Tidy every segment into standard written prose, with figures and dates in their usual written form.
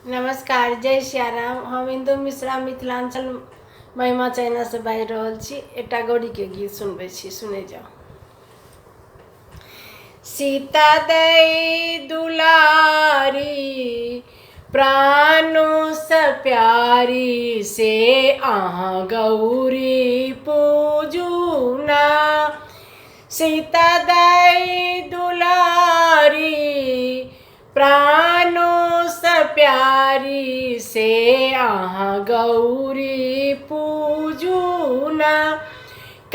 नमस्कार, जय सियाराम। हम इंदु मिश्रा मिथिलांचल महिमा चैनल से बाजि रहल छी। एकटा गौरी के गीत सुनबै छी, सुने जाओ। सीता दई दुलारी प्राणों से प्यारी से आहाँ गौरी पूजू ना। सीता दई दुलारी प्राणों से प्यारी से आहाँ गौरी पूजू ना।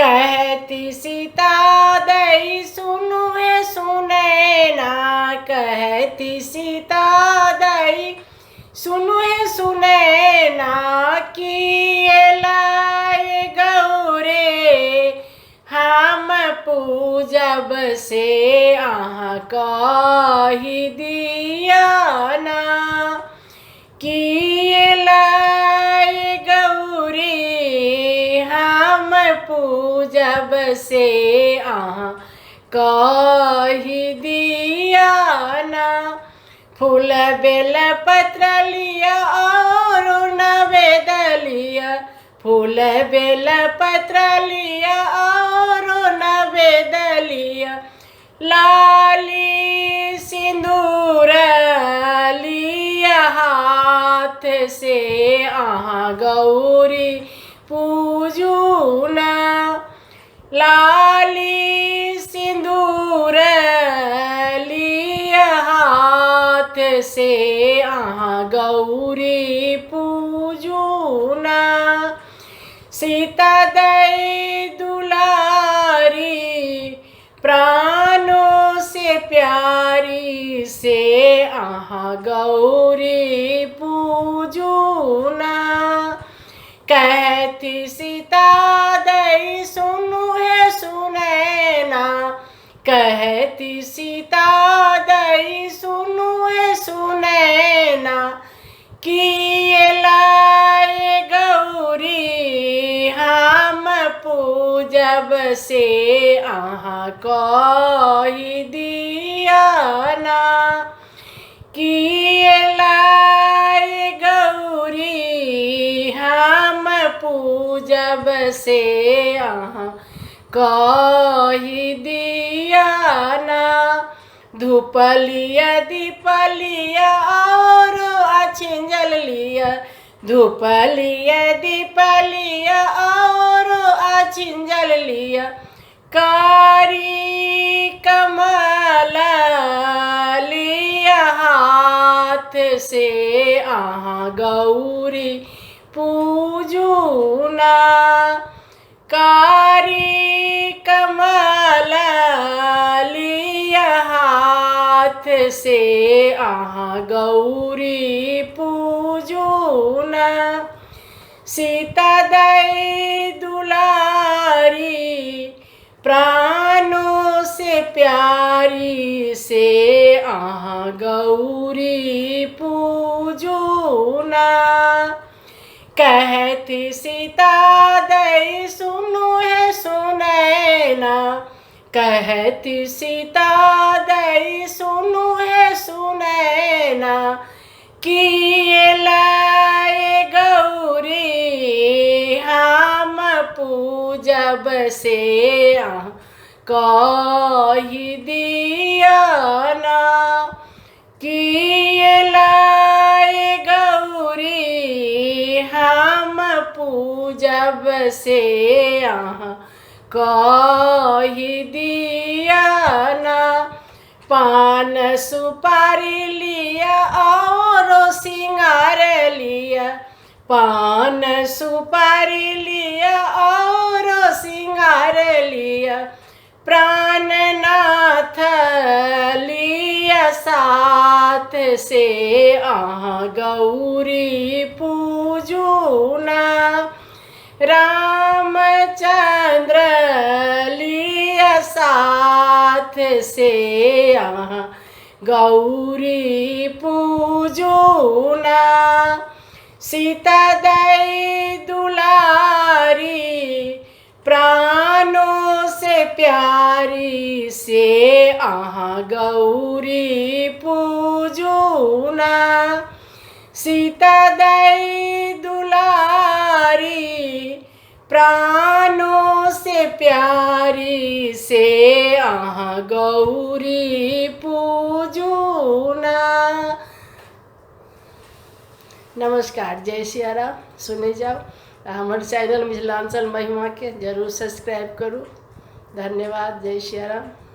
कहती सीता दई सुनु है सुने ना। कहती सीता दई सुनु है सुने ना। किए लाए गौरे हम पूजब से आहाँ कही दिया ना। किए लाए गौरी हम पूजब से आहाँ कही दिया ना। फूल बेल पत्र लिया और नवेद लिया। फूल बेल पत्र लिया और नवेद लिया। लाली सिंदूर लिया हाथ से आहाँ गौरी पूजू ना। लाली सिंदूर लिया हाथ से आहाँ गौरी पूजू ना। सीता दई दुलारी प्राणों से प्यारी से आहाँ गौरी पूजू ना। कहती सीता दई सुनु है सुने ना। कहती सीता दई सुनु है सुने ना। किए लाए गौरी हम पूजब से आहाँ कही दिया ना। किए लाए गौरी हम पूजब से आहाँ कही दिया ना। धूप लिया दीप लिया और अछिंजल लिया। धूप लिया दीप लिया और अछिंजल लिया। कारी कमल लिया हाथ से आहाँ गौरी पूजू ना। कारी कमल लिया हाथ से आहाँ गौरी पूजू ना। सीता दई दुलारी प्राणों से प्यारी से आहाँ गौरी पूजू ना। कहती सीता दई सुनु है सुने ना। कहती सीता दई सुनु है सुने ना। किए लाए गौरी हम पूजब से आहाँ कही दिया ना। किए लाए गौरी हम पूजब से आहाँ कही दिया ना। पान सुपारी लिया और सिंगार लिया। पान सुपारी लिया और सिंगार लिया। प्राणनाथ लिया साथ से आहाँ गौरी पूजू ना। रामचंद्र लिया साथ से आहाँ गौरी पूजू ना। सीता दई दुलारी प्राणों से प्यारी से आहाँ गौरी पूजू ना। सीता दाई दुलारी प्राणों से प्यारी से आहा गौरी पूजूना। नमस्कार, जय सिया राम। सुने जाओ हमारे चैनल मिथिलांचल महिमा के जरूर सब्सक्राइब करूँ। धन्यवाद। जय सिया राम।